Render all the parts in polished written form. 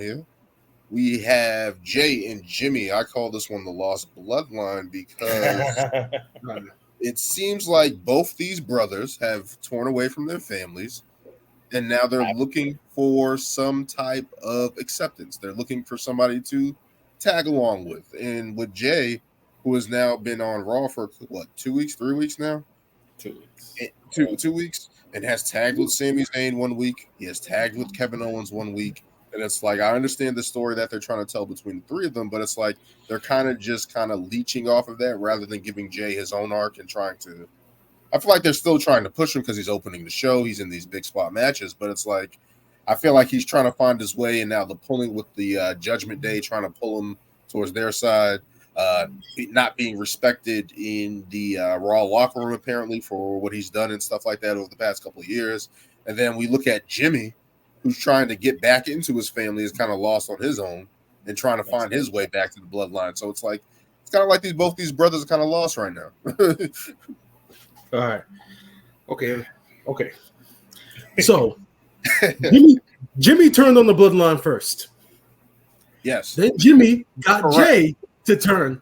here. We have Jay and Jimmy. I call this one the Lost Bloodline because it seems like both these brothers have torn away from their families, and now they're looking for some type of acceptance. They're looking for somebody to tag along with. And with Jay, who has now been on Raw for what, 2 weeks, 3 weeks now? 2 weeks. 2 weeks, and has tagged with Sami Zayn 1 week. He has tagged with Kevin Owens 1 week. And it's like, I understand the story that they're trying to tell between the three of them, but it's like they're kind of leeching off of that rather than giving Jay his own arc and trying to. I feel like they're still trying to push him because he's opening the show. He's in these big spot matches, but it's like I feel like he's trying to find his way, and now the pulling with the Judgment Day, trying to pull him towards their side, not being respected in the Raw locker room apparently for what he's done and stuff like that over the past couple of years. And then we look at Jimmy, who's trying to get back into his family, is kind of lost on his own and trying to find his way back to the bloodline. So it's like it's kind of like both these brothers are kind of lost right now. All right. Okay. So Jimmy turned on the bloodline first. Yes. Then Jimmy got Jay to turn.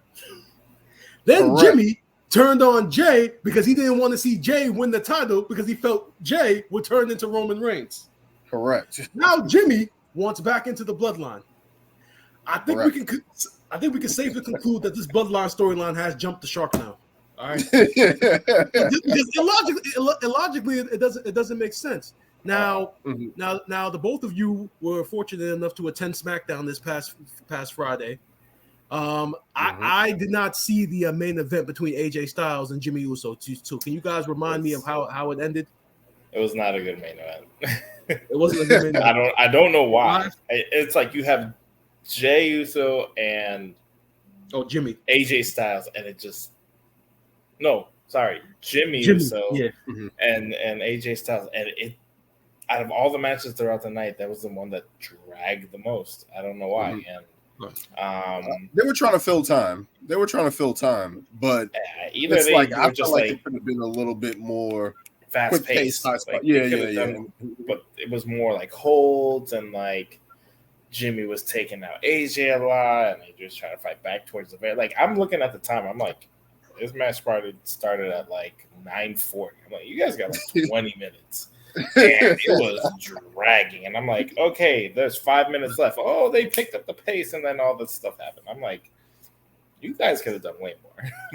Then Jimmy turned on Jay because he didn't want to see Jay win the title because he felt Jay would turn into Roman Reigns. Correct. Now Jimmy wants back into the bloodline. I think we can safely conclude that this bloodline storyline has jumped the shark now. All right. Illogically, it doesn't make sense. Now, now the both of you were fortunate enough to attend Smackdown this past Friday. I did not see the main event between AJ Styles and Jimmy Uso. So can you guys remind me of how it ended? It was not a good main event. It wasn't a good main event. I don't know why. It's like you have Jey Uso and Jimmy AJ Styles, and it just Jimmy Uso and AJ Styles, and it out of all the matches throughout the night, that was the one that dragged the most. I don't know why. And they were trying to fill time. But either it's like I just felt like it could have been a little bit more fast paced. Like, But it was more like holds, and like Jimmy was taking out AJ a lot, and they just trying to fight back towards the very. Like I'm looking at the time, I'm like, this match started at like 9:40. I'm like, you guys got like 20 minutes. And it was dragging. And I'm like, okay, there's 5 minutes left. Oh, they picked up the pace, and then all this stuff happened. I'm like, you guys could have done way more.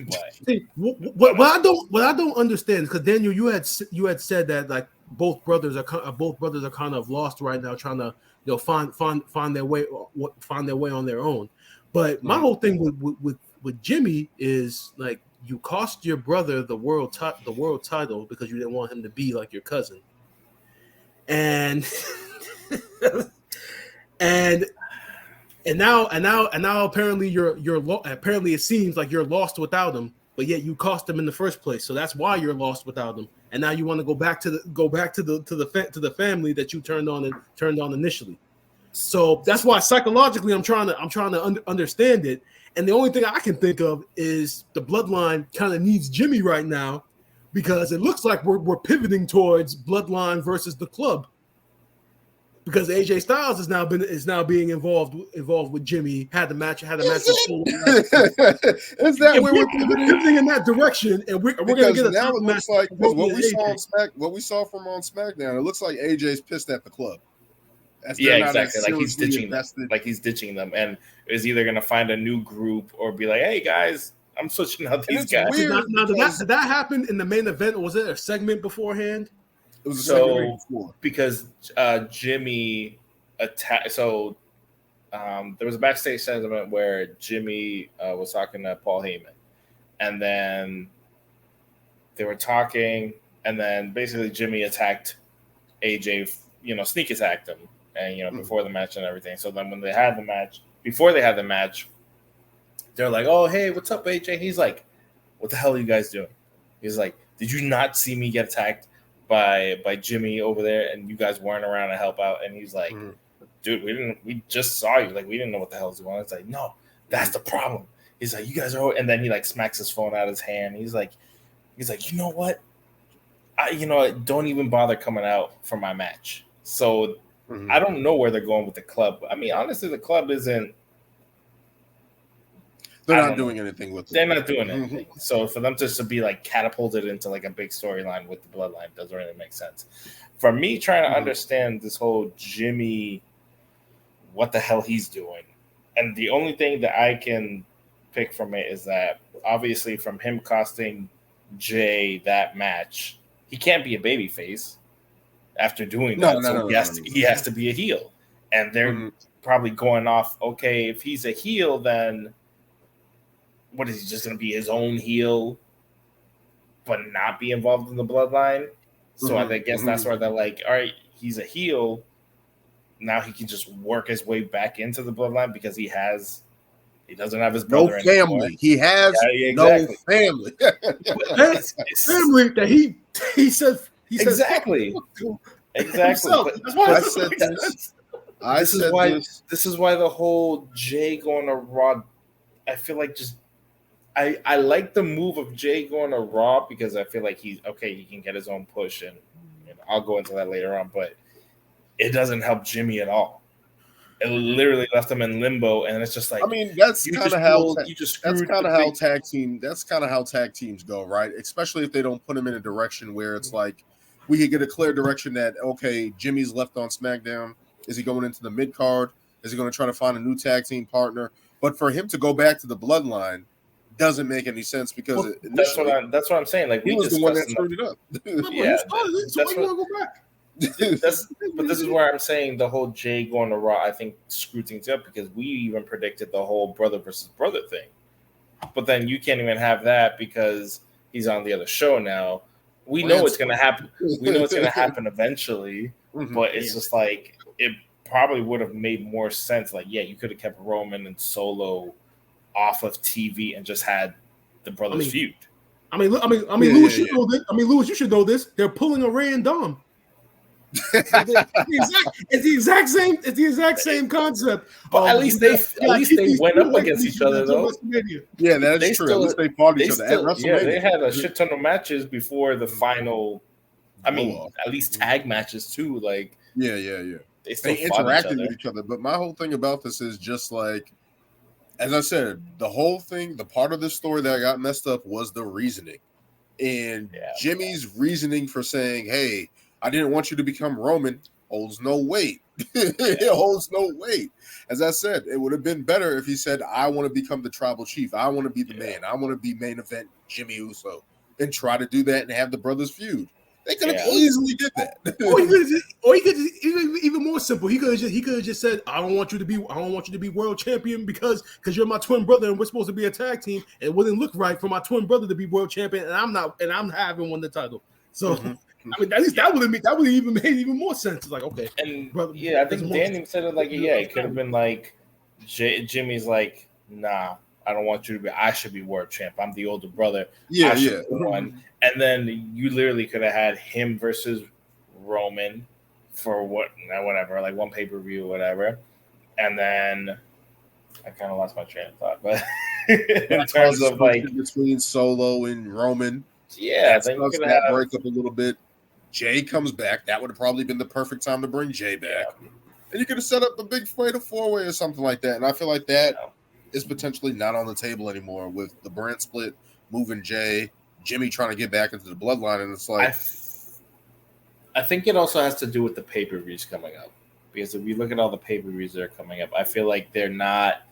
But see, what I don't understand, because Daniel, you had said that like both brothers are kind of lost right now, trying to find their way on their own. But my whole thing with Jimmy is like, you cost your brother the world title because you didn't want him to be like your cousin, and and now apparently apparently it seems like you're lost without him, but yet you cost him in the first place. So that's why you're lost without him, and now you want to go back to the family that you turned on initially. So that's why psychologically I'm trying to understand it. And the only thing I can think of is the bloodline kind of needs Jimmy right now, because it looks like we're pivoting towards bloodline versus the club, because AJ Styles is now being involved with Jimmy. Had the match. Is that where we're pivoting in that direction? And we're going to get a now it looks like what we saw from on SmackDown. It looks like AJ's pissed at the club. Exactly. Like he's ditching them. Like he's ditching them, and is either going to find a new group or be like, "Hey guys, I'm switching out these guys." Now, did that happen in the main event, or was it a segment beforehand? It was a segment before, because Jimmy attacked. So there was a backstage segment where Jimmy was talking to Paul Heyman, and then they were talking, and then basically Jimmy attacked AJ. Sneak attacked him. And before the match and everything. So then before they had the match, they're like, "Oh, hey, what's up, AJ?" He's like, "What the hell are you guys doing?" He's like, "Did you not see me get attacked by Jimmy over there, and you guys weren't around to help out?" And he's like, "Dude, we just saw you. Like, we didn't know what the hell was going on." It's like, "No, that's the problem." He's like, "You guys are," and then he like smacks his phone out of his hand. He's like, "You know what? Don't even bother coming out for my match." So Mhm. I don't know where they're going with the club. I mean, honestly, the club isn't. They're not doing anything with it. They're not doing anything. So for them just to be like catapulted into like a big storyline with the Bloodline doesn't really make sense. For me, trying to understand this whole Jimmy, what the hell he's doing, and the only thing that I can pick from it is that obviously from him costing Jey that match, he can't be a babyface after doing that. He has to be a heel, and they're probably going off. Okay, if he's a heel, then what is he just going to be his own heel, but not be involved in the Bloodline? So I guess that's where they're like, all right, he's a heel. Now he can just work his way back into the Bloodline because he doesn't have his brother family anymore. He has no family. Family that he said exactly. Exactly. This is why the whole Jey going to Raw. I feel like I like the move of Jey going to Raw because I feel like he can get his own push, and I'll go into that later on, but it doesn't help Jimmy at all. It literally left him in limbo, and it's just like, I mean, that's kind of how tag teams go, right? Especially if they don't put him in a direction where it's like we could get a clear direction that Jimmy's left on SmackDown. Is he going into the mid card? Is he going to try to find a new tag team partner? But for him to go back to the Bloodline doesn't make any sense because that's what I'm saying. Like he was the one that screwed it up. Yeah, so why you want to go back? But this is where I'm saying the whole Jey going to Raw, I think, screwed things up because we even predicted the whole brother versus brother thing. But then you can't even have that because he's on the other show now. We know it's going to happen. We know it's going to happen eventually, but it's just like it probably would have made more sense. Like, yeah, you could have kept Roman and Solo off of TV and just had the brothers feud. Louis, you know this. Louis, you should know this. They're pulling a Ray and Dom. It's the exact same concept. But at least they went up against each other, though. Yeah, that's true. At least they fought each other at WrestleMania. Yeah, they had a shit ton of matches before the final. I mean, at least tag matches too. Like, yeah. They interacted with each other. But my whole thing about this is just like, as I said, the whole thing, the part of this story that got messed up was the reasoning, and Jimmy's reasoning for saying, "Hey, I didn't want you to become Roman," holds no weight. It holds no weight. As I said, it would have been better if he said, "I want to become the tribal chief. I want to be the man. I want to be main event Jimmy Uso," and try to do that and have the brothers feud. They could have easily did that. Or he could even more simple. He could have just said, "I don't want you to be world champion because you're my twin brother and we're supposed to be a tag team. It wouldn't look right for my twin brother to be world champion and I'm not, and I'm having won the title." So I mean, at least that would have even made even more sense. It's like, okay, and brother, I think Danny said it like, it could have been like Jimmy's like, "Nah, I don't want you to be. I should be world champ. I'm the older brother. Yeah. One." And then you literally could have had him versus Roman for whatever, like one pay-per-view or whatever. And then I kind of lost my train of thought, but in terms of like between Solo and Roman, then you could have break up a little bit. Jey comes back. That would have probably been the perfect time to bring Jey back. And you could have set up a big fatal four-way or something like that. And I feel like that is potentially not on the table anymore with the brand split, moving Jey, Jimmy trying to get back into the Bloodline, and it's like I think it also has to do with the pay-per-views coming up. Because if you look at all the pay-per-views that are coming up, I feel like they're not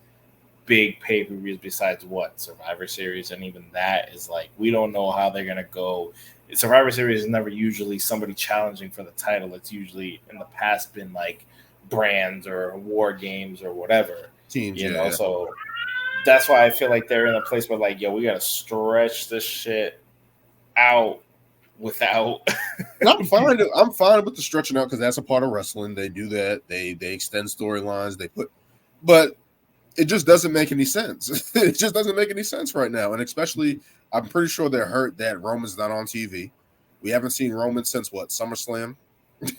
big pay-per-views besides Survivor Series, and even that is like we don't know how they're gonna go. Survivor Series is never usually somebody challenging for the title. It's usually in the past been like brands or war games or whatever. Teams, So that's why I feel like they're in a place where like, we gotta stretch this shit out without. I'm fine with the stretching out because that's a part of wrestling. They do that. They extend storylines. But it just doesn't make any sense. It just doesn't make any sense right now. And especially, I'm pretty sure they're hurt that Roman's not on TV. We haven't seen Roman since SummerSlam.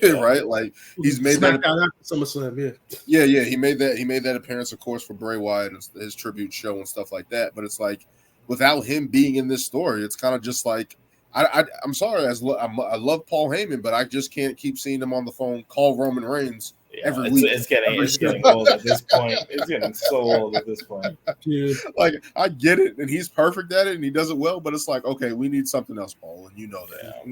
Right? Like he's made Smackdown after SummerSlam, Yeah, he made that appearance, of course, for Bray Wyatt and his tribute show and stuff like that. But it's like without him being in this story, it's kind of just like I'm sorry, I love Paul Heyman, but I just can't keep seeing him on the phone call Roman Reigns Yeah, every week. It's getting old at this point. It's getting so old at this point. Yeah. Like, I get it, and he's perfect at it, and he does it well. But it's like, okay, we need something else, Paul, and you know that.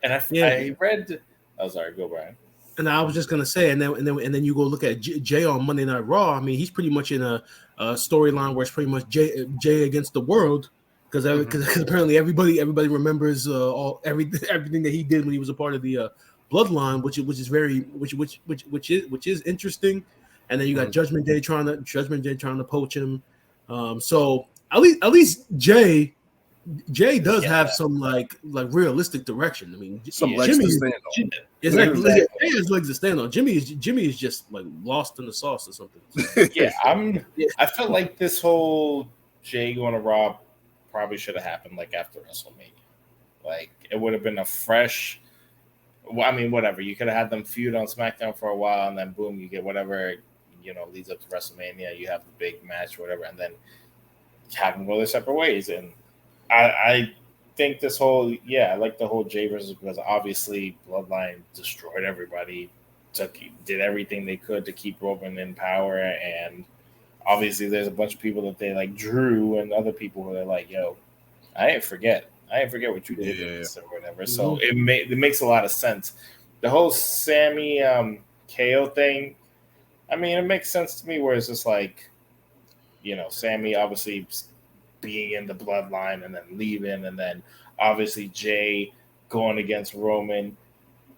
And I read. Oh, sorry. Go, Brian. And I was just gonna say, and then you go look at Jey on Monday Night Raw. I mean, he's pretty much in a storyline where it's pretty much Jey against the world, because apparently everybody remembers everything that he did when he was a part of the Bloodline, which is interesting. And then you got Judgment Day trying to poach him. So at least Jey does have some like realistic direction. I mean, some legs to stand on. Jey has legs to stand on. Jimmy is just like lost in the sauce or something. Yeah, I felt like this whole Jey going to Raw probably should have happened like after WrestleMania. Like, it would have been a fresh. Well, I mean, whatever. You could have had them feud on SmackDown for a while, and then boom, you get whatever leads up to WrestleMania. You have the big match, whatever, and then have them go their separate ways. And I think this whole I like the whole Jey versus, because obviously Bloodline destroyed everybody, did everything they could to keep Roman in power, and obviously there's a bunch of people that they like Drew and other people who are like, yo, I didn't forget what you did or whatever. So it makes a lot of sense. The whole Sammy KO thing, I mean, it makes sense to me, where it's just like, Sammy obviously being in the Bloodline and then leaving, and then obviously Jey going against Roman,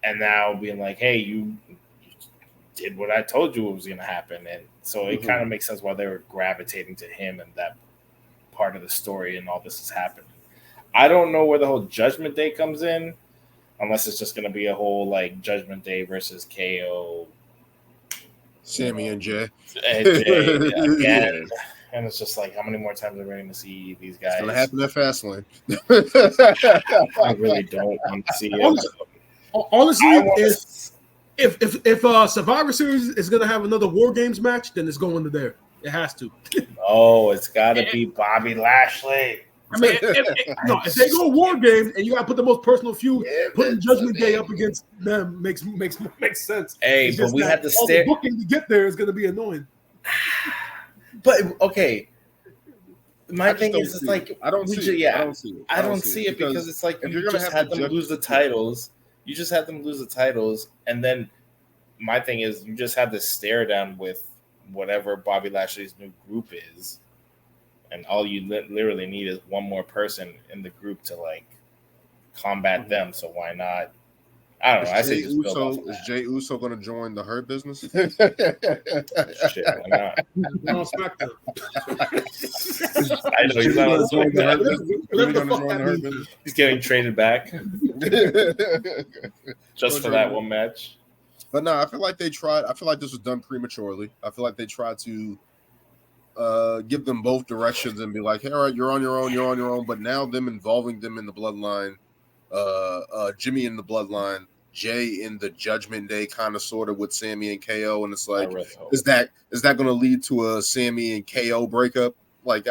and now being like, hey, you did what I told you was going to happen. And so it kind of makes sense why they were gravitating to him and that part of the story, and all this is happening. I don't know where the whole Judgment Day comes in, unless it's just going to be a whole like Judgment Day versus KO, Sammy and Jey. Again. And it's just like, how many more times are we going to see these guys? It's going to happen at Fastlane. I really don't want to see it. Honestly, if Survivor Series is going to have another War Games match, then it's going to there. It has to. Oh, it's got to be Bobby Lashley. I mean, if they go War Games and you got to put the most personal feud, putting Judgment Day up against them makes sense. Hey, but we had to stare. The booking to get there is going to be annoying. But okay, my thing is, it's like I don't see it because it's like you just had them lose the titles. You just had them lose the titles, and then my thing is, you just had to stare down with whatever Bobby Lashley's new group is, and all you literally need is one more person in the group to like combat them. So why not? I don't know. I say just build off of that. Is Jey Uso going to join the Hurt Business? Shit, why not? On SmackDown. I know he's not on the Hurt Business. He's getting traded back just for that one match. But no, I feel like they tried. I feel like this was done prematurely. I feel like they tried to give them both directions and be like, hey, all right, you're on your own. But now them involving them in the Bloodline, Jimmy in the Bloodline, Jey in the Judgment Day, kind of sort of with Sammy and KO, and it's like, is that going to lead to a Sammy and KO breakup? Like,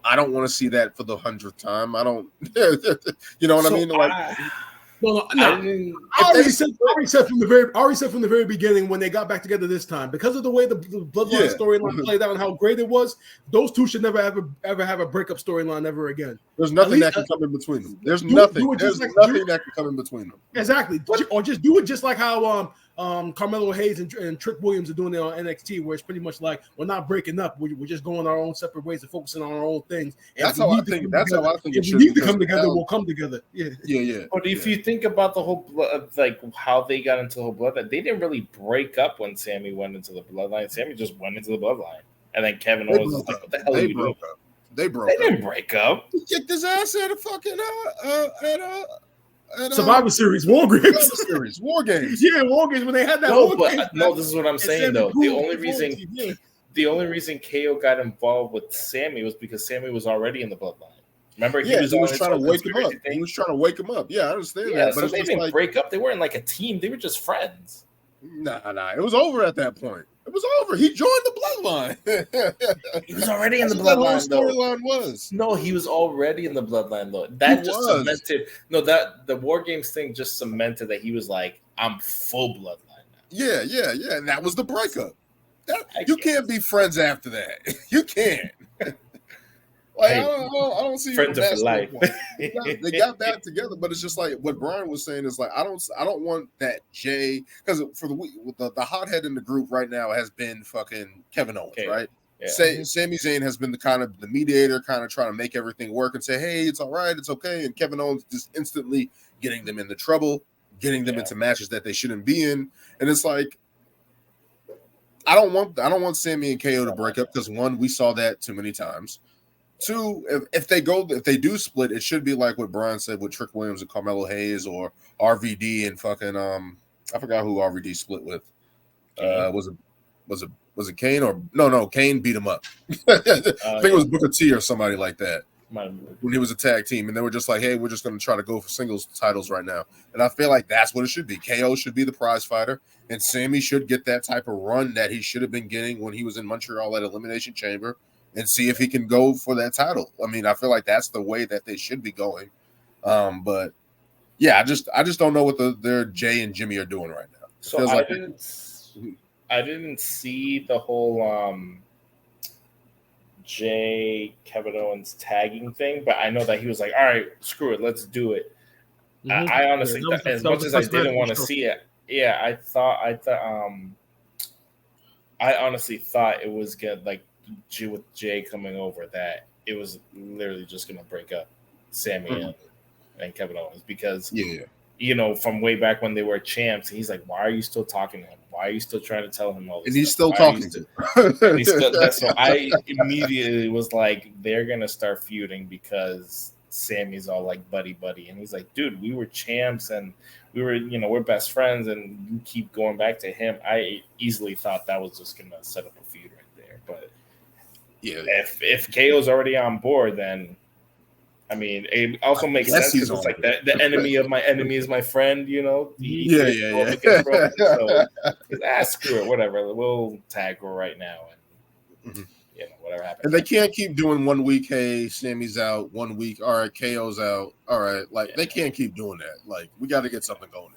I don't want to see that for the 100th time. I don't, you know what I mean? Like, no. I already said from the very beginning when they got back together this time, because of the way the Bloodline storyline played out and how great it was, those two should never ever have a breakup storyline ever again. There's nothing that can come in between them. There's nothing that can come in between them. Exactly. Or just do it just like how Carmelo Hayes and Trick Williams are doing it on NXT, where it's pretty much like, we're not breaking up. We're just going our own separate ways and focusing on our own things. And that's how I think. If we need to come together, we'll come together. Yeah. But if you think about the whole like how they got into the whole Bloodline, they didn't really break up when Sammy went into the Bloodline. Sammy just went into the Bloodline, and then Kevin Owens was like, "What the hell are you doing?" They didn't break up. He kicked his ass at a fucking Survivor Series, War Games. War Games. Yeah, War Games when they had that. No, this is what I'm saying though. The only reason KO got involved with Sammy was because Sammy was already in the Bloodline. Remember, he was trying to wake him up. He was trying to wake him up. Yeah, I understand that. But they didn't break up. They weren't like a team. They were just friends. Nah. It was over at that point. It was over. He joined the Bloodline. He was already in the Bloodline, though. Storyline was. No, he was already in the Bloodline, though. That just cemented. No, that the War Games thing just cemented that he was like, I'm full Bloodline now. Yeah. And that was the breakup. You can't be friends after that. You can't. Like Hey, I don't see friends for life. They got back together, but it's just like what Brian was saying is like I don't want that Jey, because for the hothead in the group right now has been fucking Kevin Owens, right? Yeah. Sami Zayn has been the mediator, kind of trying to make everything work and say, hey, it's all right, it's okay, and Kevin Owens just instantly getting them into trouble, getting them into matches that they shouldn't be in, and it's like I don't want Sami and KO to break up because one, we saw that too many times. Two, if they do split, it should be like what Brian said with Trick Williams and Carmelo Hayes, or RVD and fucking I forgot who RVD split with. Was it Kane or no? Kane beat him up. I think it was Booker T or somebody like that when he was a tag team, and they were just like, hey, we're just going to try to go for singles titles right now. And I feel like that's what it should be. KO should be the prize fighter, and Sami should get that type of run that he should have been getting when he was in Montreal at Elimination Chamber, and see if he can go for that title. I mean, I feel like that's the way that they should be going. But yeah, I just don't know what their Jey and Jimmy are doing right now. So I didn't see the whole Jey Kevin Owens tagging thing, but I know that he was like, all right, screw it, let's do it. Mm-hmm. I honestly, as much as I didn't want to see it, I honestly thought it was good, like with Jey coming over, that it was literally just going to break up Sami and Kevin Owens, because from way back when they were champs, he's like, why are you still talking to him? Why are you still trying to tell him all this? And he's stuff? still talking to him. So I immediately was like, they're going to start feuding because Sammy's all like buddy. And he's like, dude, we were champs and we were, we're best friends, and you keep going back to him. I easily thought that was just going to set up a feud right there. But if KO's already on board, then I mean, it also makes sense because it's like the enemy of my enemy is my friend, So screw it, whatever. We'll tag her right now, and whatever happens. And they can't keep doing 1 week, hey, Sammy's out, 1 week, all right, KO's out, all right. Like they can't keep doing that. Like we got to get something going.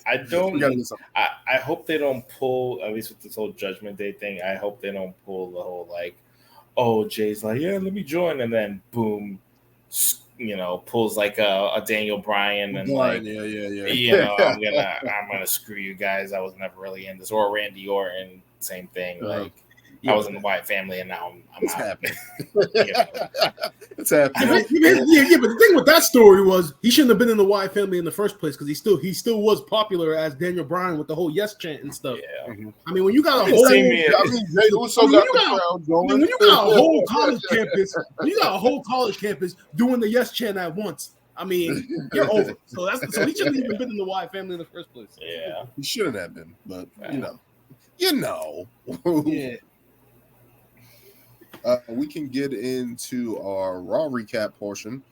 I hope they don't pull, at least with this whole Judgment Day thing. I hope they don't pull the whole like, oh, Jay's like, yeah, let me join, and then boom. Pulls like a Daniel Bryan and I'm gonna screw you guys. I was never really in this. Or Randy Orton, same thing. Like I was in the Wyatt family, and now I'm out. Happening. It's happening. But the thing with that story was he shouldn't have been in the Wyatt family in the first place, because he still was popular as Daniel Bryan with the whole yes chant and stuff. Yeah. I mean, when you got a whole college campus doing the yes chant at once, I mean, you're over. So he shouldn't even been in the Wyatt family in the first place. Yeah, he shouldn't have been, but Yeah. We can get into our Raw recap portion.